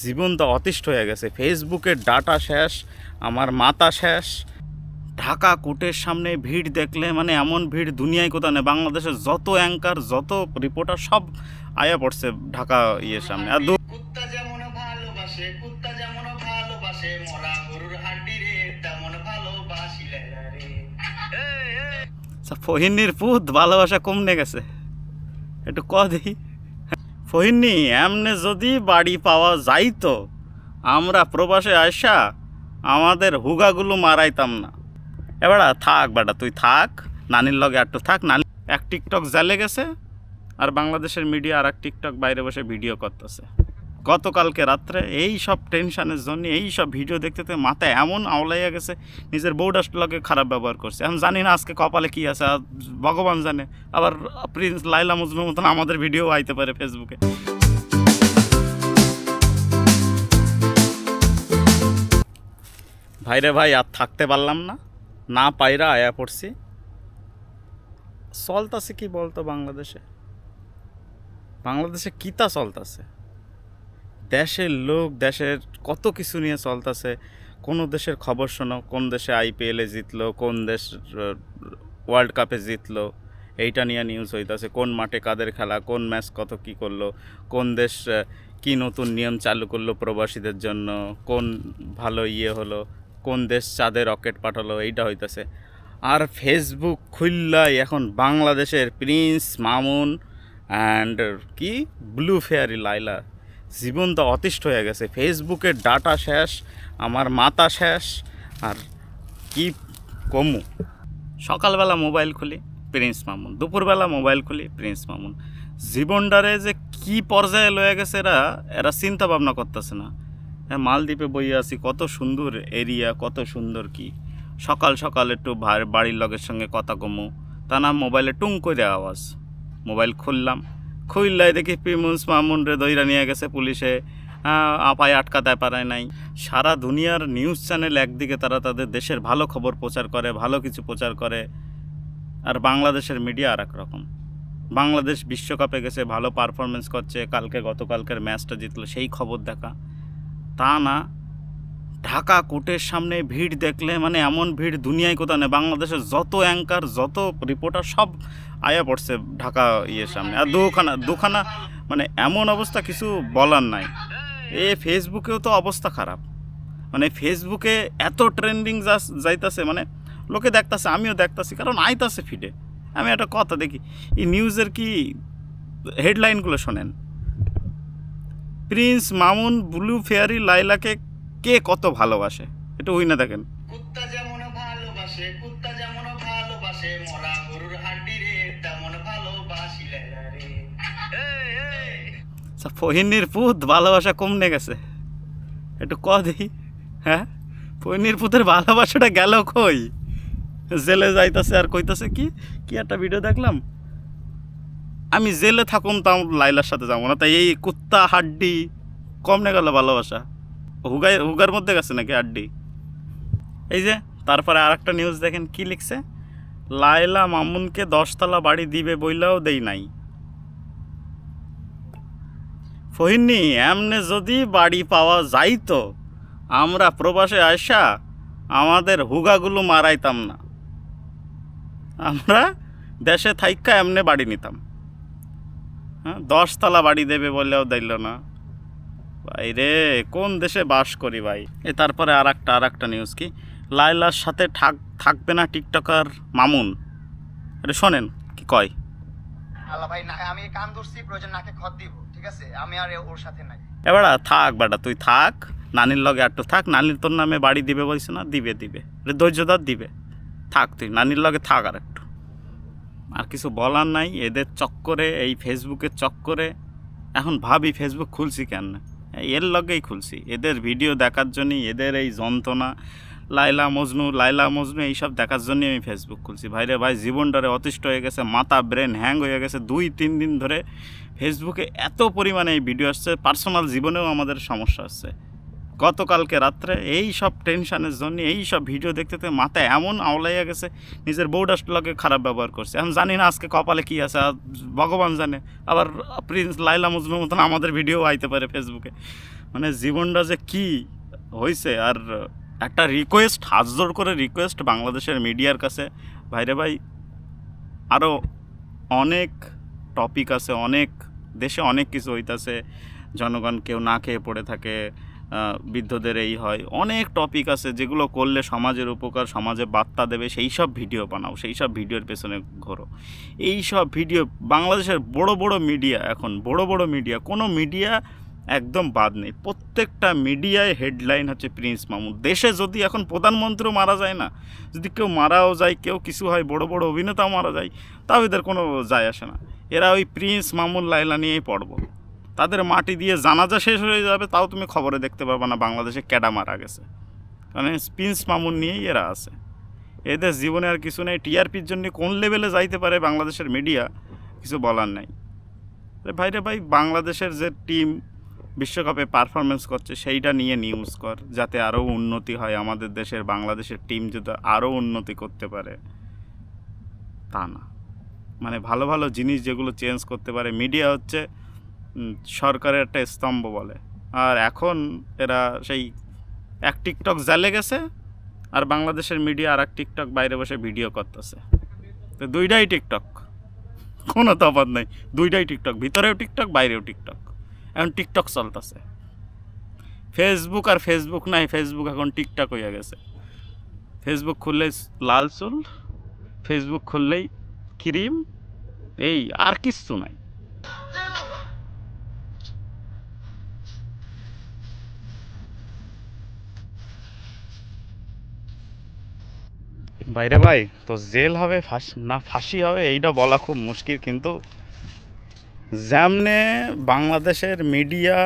জীবন তো অতিষ্ঠ হয়ে গেছে। ফেসবুকের ডাটা শেষ, আমার মাথা শেষ। ঢাকা কোর্টের সামনে ভিড় দেখলে মানে এমন ভিড় দুনিয়ায় কোথাও নেই। বাংলাদেশের যত অ্যাঙ্কার যত রিপোর্টার সব আয়া পড়ছে ঢাকা ইয়ের সামনে। আর কুত্তা যেমন ভালোবাসে, কুত্তা যেমন ভালোবাসে মরা গরুর হাড্ডি রে, তেমন ভালোবাসিলে রে। ফহিনীর পুত ভালোবাসা কমনে গেছে, একটু ক দেখি। ফহিনী এমনে যদি বাড়ি পাওয়া যাইতো, আমরা প্রবাসে আসা আমাদের হুগাগুলো মারাইতাম না। এবারা থাক বেটা, তুই থাক, নানির লগে একটু থাক। নানি এক টিকটক জ্বালে গেছে, আর বাংলাদেশের মিডিয়া আর এক টিকটক বাইরে বসে ভিডিও করতেছে। গতকালকে রাত্রে এই সব টেনশনের জন্য এই সব ভিডিও দেখতে মাথা এমন আওলাইয়া গেছে, নিজের বউডার লগে খারাপ ব্যবহার করছে। এখন জানি না আজকে কপালে কী আছে, ভগবান জানে। আবার প্রিন্স লাইলা মজনুর মতন আমাদের ভিডিও আইতে পারে ফেসবুকে। ভাইরে ভাই, আর থাকতে পারলাম না, না পাইরা আয়া পড়ছি। চলতাছে কি বলতো বাংলাদেশে? বাংলাদেশে কিতা চলতাছে? দেশের লোক দেশের কত কিছু নিয়ে চলতেছে। কোনো দেশের খবর শোনো, কোন দেশে আইপিএলে জিতলো, কোন দেশ ওয়ার্ল্ড কাপে জিতলো, এইটা নিয়ে নিউজ হইতেছে। কোন মাঠে কাদের খেলা, কোন ম্যাচ কত কি করলো, কোন দেশ কি নতুন নিয়ম চালু করলো প্রবাসীদের জন্য, কোন ভালো হলো, কোন দেশ চাঁদে রকেট পাঠালো, এইটা হইতেছে। আর ফেসবুক খুললাই এখন বাংলাদেশের প্রিন্স মামুন অ্যান্ড কি ব্লু ফেয়ারি লাইলা। জীবন তো অতিষ্ঠ হয়ে গেছে। ফেসবুকের ডাটা শেষ, আমার মাথা শেষ। আর কি কমু, সকালবেলা মোবাইল খুলি প্রিন্স মামুন, দুপুরবেলা মোবাইল খুলি প্রিন্স মামুন। জীবনটারে যে কি পর্যায়ে লয়ে গেছে এরা চিন্তা ভাবনা করতেছে না। মালদ্বীপে বইয়ে আছি, কত সুন্দর এরিয়া, কত সুন্দর কি। সকাল সকাল একটু বাড়ির লোকের সঙ্গে কথা কমু, তা না মোবাইলে টুং করে আওয়াজ। মোবাইল খুললাই দেখি প্রিন্স মামুন রে দইরা নিয়ে গেছে পুলিশে, আপায় আটকাতে পারে নাই। সারা দুনিয়ার নিউজ চ্যানেল একদিকে তারা তাদের দেশের ভালো খবর প্রচার করে, ভালো কিছু প্রচার করে, আর বাংলাদেশের মিডিয়া আর এক রকম। বাংলাদেশ বিশ্বকাপে গেছে, ভালো পারফরমেন্স করছে, গতকালকের ম্যাচটা জিতলো, সেই খবর দেখা। তা না, ঢাকা কোর্টের সামনে ভিড় দেখলে মানে এমন ভিড় দুনিয়ায় কোথাও নেই। বাংলাদেশের যত অ্যাঙ্কার যত রিপোর্টার সব আয়া পড়ছে ঢাকা ইয়ের সামনে। আর দুখানা মানে এমন অবস্থা, কিছু বলার নাই। ফেসবুকেও তো অবস্থা খারাপ। মানে ফেসবুকে এত ট্রেন্ডিং যাইতাছে, মানে লোকে দেখতাছে, আমিও দেখতাছি, কারণ আইতাছে ফিডে। আমি একটা কথা দেখি, এই নিউজের কি হেডলাইনগুলো শোনেন। প্রিন্স মামুন ব্লু ফেয়ারি লাইলাকে কে কত ভালোবাসে, এটা ওই না দেখেন। কুত্তা যেমন ভালোবাসে, কুত্তা যেমন ভালোবাসে মরা গরুর হাড্ডি রে, তেমন ভালোবাসিলে রে। ফহিনীর পুত ভালোবাসা কমনে গেছে, একটু ক দেখি। হ্যাঁ, ফহিনীর পুতের ভালোবাসাটা গেল কই? জেলে যাইতাছে আর কইতাছে কি কি একটা ভিডিও দেখলাম, আমি জেলে থাকুম তাও লাইলার সাথে যাবো না। তাই এই কুত্তা হাড্ডি কমনে গেল ভালোবাসা? হুগার মধ্যে গেছে নাকি হাড্ডি? এই যে তারপরে আর একটা নিউজ দেখেন কি লিখছে, লাইলা মামুনকে 10তলা বাড়ি দিবে বইলাও দেই নাই। ফহিনী এমনে যদি বাড়ি পাওয়া যাইতো, আমরা প্রবাসে আসা আমাদের হুগাগুলো মারাইতাম না। আমরা দেশে থাইকা এমনে বাড়ি নিতাম। হ্যাঁ, 10তলা বাড়ি দেবে বললেও দিল না। ভাই রে, কোন দেশে বাস করি ভাই। তারপরে আর একটা নিউজ কি, লাইলার সাথে থাকবে না টিকটকার মামুন। এটা শোনেন কি কয়। আল্লাহ ভাই, আমি কান ধরছি, প্রয়োজন নাকে খত দিব, ঠিক আছে? আমি আর ওর সাথে নাই। এবারা থাক বেটা, তুই থাক, নানির লগে একটু থাক। নানির তোর নামে বাড়ি দিবে বলছে না, দিবে ধৈর্যদার দিবে। থাক, তুই নানির লগে থাক আর একটু। আর কিছু বলার নাই। এদের চক্করে, এই ফেসবুকের চক্করে এখন ভাবি ফেসবুক খুলছি কেন, এর লগেই খুলছি। এদের ভিডিও দেখার জন্যই, এদের এই যন্ত্রণা, লাইলা মজনু এইসব দেখার জন্যই আমি ফেসবুক খুলছি। ভাইরে ভাই, জীবনটারে অতিষ্ঠ হয়ে গেছে, মাথা ব্রেন হ্যাং হয়ে গেছে। 2-3 দিন ধরে ফেসবুকে এত পরিমাণে এই ভিডিও আসছে, পার্সোনাল জীবনেও আমাদের সমস্যা আসছে। গতকালকে রাত্রে এই সব টেনশনের জন্য এই সব ভিডিও দেখতে দেখতে মাথায় এমন আওলাইয়া গেছে, নিজের বউটার লগে খারাপ ব্যবহার করছে। আমি জানি না আজকে কপালে কী আছে, আর ভগবান জানে, আবার প্রিন্স লাইলা মজনুর মতন আমাদের ভিডিও আইতে পারে ফেসবুকে। মানে জীবনটা যে কী হয়েছে। আর একটা রিকোয়েস্ট, হাত জোর করে রিকোয়েস্ট বাংলাদেশের মিডিয়ার কাছে, ভাইরে ভাই আরও অনেক টপিক আছে, অনেক দেশে অনেক কিছু হইতাছে, জনগণ কেউ না খেয়ে পড়ে থাকে, বৃদ্ধদের এই হয়, অনেক টপিক আছে যেগুলো করলে সমাজের উপকার, সমাজে বার্তা দেবে, সেই সব ভিডিও বানাও, সেই সব ভিডিওর পেছনে ঘোরো। এই সব ভিডিও বাংলাদেশের বড় বড় মিডিয়া, এখন বড় বড় মিডিয়া, কোনো মিডিয়া একদম বাদ নেই, প্রত্যেকটা মিডিয়ায় হেডলাইন হচ্ছে প্রিন্স মামুন। দেশে যদি এখন প্রধানমন্ত্রীও মারা যায় না, যদি কেউ মারাও যায়, কেউ কিছু হয়, বড় বড় অভিনেতাও মারা যায়, তাও এদের কোনো যায় আসে না। এরা ওই প্রিন্স মামুন লাইলা নিয়েই পড়ব। তাদের মাটি দিয়ে জানাজা শেষ হয়ে যাবে, তাও তুমি খবরে দেখতে পারবে না বাংলাদেশে ক্যাডা মারা গেছে, কারণ প্রিন্স মামুন নিয়েই এরা আছে। এদের জীবনে আর কিছু নেই। টিআরপির জন্য কোন লেভেলে যাইতে পারে বাংলাদেশের মিডিয়া, কিছু বলার নাই। ভাইরে ভাই, বাংলাদেশের যে টিম বিশ্বকাপে পারফরমেন্স করছে সেইটা নিয়ে নিউজ কর, যাতে আরও উন্নতি হয়, আমাদের দেশের বাংলাদেশের টিম যদি আরও উন্নতি করতে পারে। তা না, মানে ভালো ভালো জিনিস যেগুলো চেঞ্জ করতে পারে। মিডিয়া হচ্ছে সরকারের একটা স্তম্ভ বলে, আর এখন এরা সেই এক টিকটক জ্বালে গেছে, আর বাংলাদেশের মিডিয়া আর এক টিকটক বাইরে বসে ভিডিও করতেছে। তো দুইটাই টিকটক, কোনো তফাৎ নেই, দুইটাই টিকটক, ভিতরেও টিকটক বাইরেও টিকটক। এখন টিকটক চলতেছে, ফেসবুক আর ফেসবুক নাই, ফেসবুক এখন টিকটক হয়ে গেছে। ফেসবুক খুললেই লাল চুল, ফেসবুক খুললেই ক্রিম, এই আর কিচ্ছু নাই। বাইরে ভাই, তো জেল হবে না ফাঁসি হবে এইটা বলা খুব মুশকিল, কিন্তু যেমনে বাংলাদেশের মিডিয়া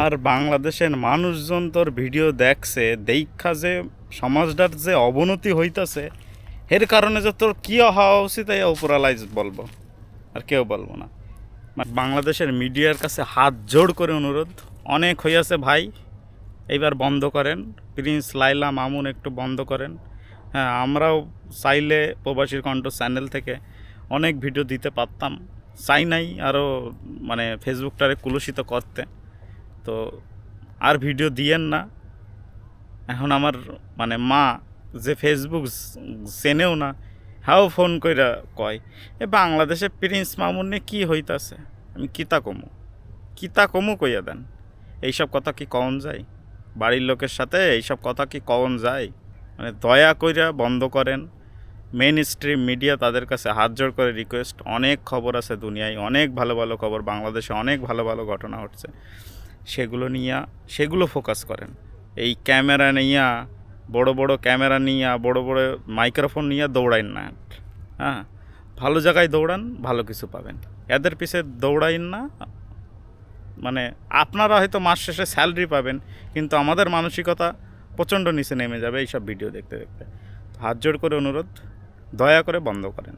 আর বাংলাদেশের মানুষজন তোর ভিডিও দেখছে, দেখা যে সমাজটার যে অবনতি হইতাছে, এর কারণে যে তোর কী হওয়া উচিত এই উপরালাইজ বলবো, আর কেউ বলবো না। বাংলাদেশের মিডিয়ার কাছে হাত জোড় করে অনুরোধ, অনেক হইয়াছে ভাই, এইবার বন্ধ করেন। প্রিন্স লাইলা মামুন একটু বন্ধ করেন। হ্যাঁ, আমরাও চাইলে প্রবাসীর কণ্ঠ চ্যানেল থেকে অনেক ভিডিও দিতে পারতাম, চাই নাই আরও মানে ফেসবুকটারে কুলুষিত করতে, তো আর ভিডিও দিয়েন না। এখন আমার মানে মা যে ফেসবুক চেনেও না, হ্যাঁ ফোন কইরা কয়, এ বাংলাদেশে প্রিন্স মামুন নিয়ে কী হইতাছে, আমি কিতা কমু কইয়া দেন। এইসব কথা কি কওন যায় বাড়ির লোকের সাথে? এইসব কথা কি কওন যায়? মানে দয়া কইরা বন্ধ করেন। মেন স্ট্রিম মিডিয়া, তাদের কাছে হাত জোড় করে রিকোয়েস্ট, অনেক খবর আছে দুনিয়ায়, অনেক ভালো ভালো খবর, বাংলাদেশে অনেক ভালো ভালো ঘটনা ঘটছে, সেগুলো ফোকাস করেন। এই ক্যামেরা নিয়া, বড় বড় ক্যামেরা নিয়া, বড় বড় মাইক্রোফোন নিয়ে দৌড়াইন না। হ্যাঁ, ভালো জায়গায় দৌড়ান, ভালো কিছু পাবেন। এদের পিছে দৌড়াইন না। মানে আপনারা হয়তো মাস শেষে স্যালারি পাবেন, কিন্তু আমাদের মানসিকতা প্রচণ্ড নিচে নেমে যাবে এইসব ভিডিও দেখতে দেখতে। হাত জোড় করে অনুরোধ, দয়া করে বন্ধ করেন।